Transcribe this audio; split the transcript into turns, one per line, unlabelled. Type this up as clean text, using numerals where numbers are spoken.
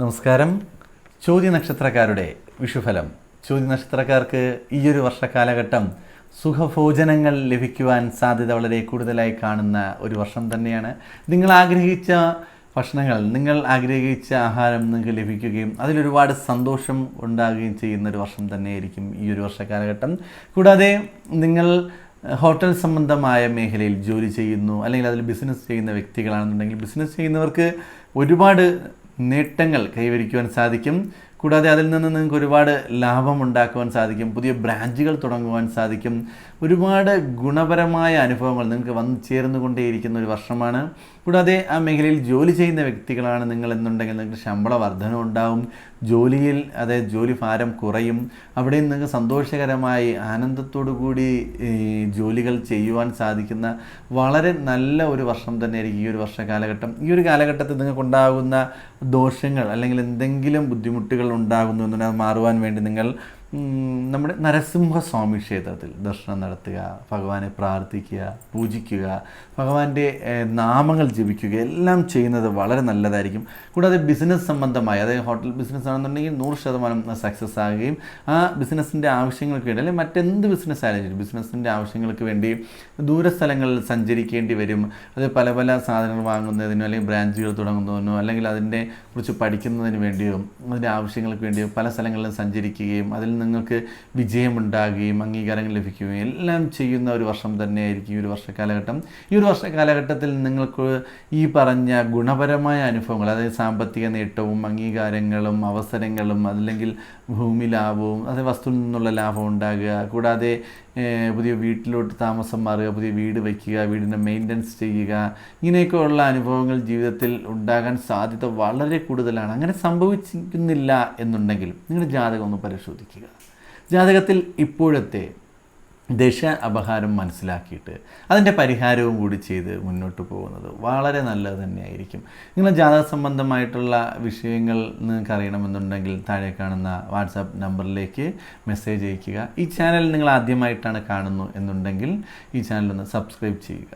നമസ്കാരം. ചോദ്യനക്ഷത്രക്കാരുടെ വിഷുഫലം. ചോദ്യനക്ഷത്രക്കാർക്ക് ഈയൊരു വർഷക്കാലഘട്ടം സുഖഭോജനങ്ങൾ ലഭിക്കുവാൻ സാധ്യത വളരെ കൂടുതലായി കാണുന്ന ഒരു വർഷം തന്നെയാണ്. നിങ്ങൾ ആഗ്രഹിച്ച ഭക്ഷണങ്ങൾ, നിങ്ങൾ ആഗ്രഹിച്ച ആഹാരം നിങ്ങൾക്ക് ലഭിക്കുകയും അതിലൊരുപാട് സന്തോഷം ഉണ്ടാകുകയും ചെയ്യുന്നൊരു വർഷം തന്നെയായിരിക്കും ഈ ഒരു വർഷക്കാലഘട്ടം. കൂടാതെ നിങ്ങൾ ഹോട്ടൽ സംബന്ധമായ മേഖലയിൽ ജോലി ചെയ്യുന്നു, അല്ലെങ്കിൽ അതിൽ ബിസിനസ് ചെയ്യുന്ന വ്യക്തികളാണെന്നുണ്ടെങ്കിൽ ബിസിനസ് ചെയ്യുന്നവർക്ക് ഒരുപാട് നേട്ടങ്ങൾ കൈവരിക്കുവാൻ സാധിക്കും. കൂടാതെ അതിൽ നിന്ന് നിങ്ങൾക്ക് ഒരുപാട് ലാഭമുണ്ടാക്കുവാൻ സാധിക്കും. പുതിയ ബ്രാഞ്ചുകൾ തുടങ്ങുവാൻ സാധിക്കും. ഒരുപാട് ഗുണപരമായ അനുഭവങ്ങൾ നിങ്ങൾക്ക് വന്നു ചേർന്നുകൊണ്ടേയിരിക്കുന്ന ഒരു വർഷമാണ്. കൂടാതെ ആ മേഖലയിൽ ജോലി ചെയ്യുന്ന വ്യക്തികളാണ് നിങ്ങൾ എന്നുണ്ടെങ്കിൽ നിങ്ങൾക്ക് ശമ്പള വർധന ഉണ്ടാവും. ജോലിയിൽ ജോലി ഭാരം കുറയും. അവിടെ നിങ്ങൾക്ക് സന്തോഷകരമായി ആനന്ദത്തോടു കൂടി ജോലികൾ ചെയ്യുവാൻ സാധിക്കുന്ന വളരെ നല്ല ഒരു വർഷം തന്നെയായിരിക്കും ഈ ഒരു വർഷകാലഘട്ടം. ഈ ഒരു കാലഘട്ടത്തിൽ നിങ്ങൾക്കുണ്ടാകുന്ന ദോഷങ്ങൾ അല്ലെങ്കിൽ എന്തെങ്കിലും ബുദ്ധിമുട്ടുകൾ ഉണ്ടാകുന്നു എന്നുണ്ടെങ്കിൽ അത് മാറുവാൻ വേണ്ടി നിങ്ങൾ നമ്മുടെ നരസിംഹസ്വാമി ക്ഷേത്രത്തിൽ ദർശനം നടത്തുക, ഭഗവാനെ പ്രാർത്ഥിക്കുക, പൂജിക്കുക, ഭഗവാന്റെ നാമങ്ങൾ ജപിക്കുക, എല്ലാം ചെയ്യുന്നത് വളരെ നല്ലതായിരിക്കും. കൂടാതെ ബിസിനസ് സംബന്ധമായി, അതായത് ഹോട്ടൽ ബിസിനസ് ആണെന്നുണ്ടെങ്കിൽ 100% സക്സസ് ആകുകയും ആ ബിസിനസ്സിൻ്റെ ആവശ്യങ്ങൾക്ക് വേണ്ടി, അല്ലെങ്കിൽ മറ്റെന്ത് ബിസിനസ് ആയാലും ബിസിനസ്സിൻ്റെ ആവശ്യങ്ങൾക്ക് വേണ്ടി ദൂരസ്ഥലങ്ങളിൽ സഞ്ചരിക്കേണ്ടി വരും. അത് പല പല സാധനങ്ങൾ വാങ്ങുന്നതിനോ അല്ലെങ്കിൽ ബ്രാഞ്ചുകൾ തുടങ്ങുന്നതിനോ അല്ലെങ്കിൽ അതിനെ കുറിച്ച് പഠിക്കുന്നതിന് വേണ്ടിയോ അതിൻ്റെ ആവശ്യങ്ങൾക്ക് വേണ്ടിയോ പല സ്ഥലങ്ങളിലും സഞ്ചരിക്കുകയും അതിൽ നിങ്ങൾക്ക് വിജയമുണ്ടാകുകയും അംഗീകാരങ്ങൾ ലഭിക്കുകയും എല്ലാം ചെയ്യുന്ന ഒരു വർഷം തന്നെയായിരിക്കും ഈ ഒരു വർഷക്കാലഘട്ടം. ഈ ഒരു വർഷക്കാലഘട്ടത്തിൽ നിങ്ങൾക്ക് ഈ പറഞ്ഞ ഗുണപരമായ അനുഭവങ്ങൾ, അതായത് സാമ്പത്തിക നേട്ടവും അംഗീകാരങ്ങളും അവസരങ്ങളും, അല്ലെങ്കിൽ ഭൂമി ലാഭവും, വസ്തുവിൽ നിന്നുള്ള ലാഭം ഉണ്ടാകുക, കൂടാതെ പുതിയ വീട്ടിലോട്ട് താമസം മാറുക, പുതിയ വീട് വയ്ക്കുക, വീടിൻ്റെ മെയിൻ്റനൻസ് ചെയ്യുക, ഇങ്ങനെയൊക്കെയുള്ള അനുഭവങ്ങൾ ജീവിതത്തിൽ ഉണ്ടാകാൻ സാധ്യത വളരെ കൂടുതലാണ്. അങ്ങനെ സംഭവിക്കുന്നില്ല എന്നുണ്ടെങ്കിൽ നിങ്ങളുടെ ജാതകം ഒന്ന് പരിശോധിക്കുക. ജാതകത്തിൽ ഇപ്പോഴത്തെ ദശ അപഹാരം മനസ്സിലാക്കിയിട്ട് അതിൻ്റെ പരിഹാരവും കൂടി ചെയ്ത് മുന്നോട്ട് പോകുന്നത് വളരെ നല്ലത് തന്നെയായിരിക്കും. നിങ്ങളുടെ ജാതക സംബന്ധമായിട്ടുള്ള വിഷയങ്ങൾ നിങ്ങൾക്ക് അറിയണമെന്നുണ്ടെങ്കിൽ താഴെ കാണുന്ന വാട്സാപ്പ് നമ്പറിലേക്ക് മെസ്സേജ് അയയ്ക്കുക. ഈ ചാനൽ നിങ്ങൾ ആദ്യമായിട്ടാണ് കാണുന്നു എന്നുണ്ടെങ്കിൽ ഈ ചാനലൊന്ന് സബ്സ്ക്രൈബ് ചെയ്യുക.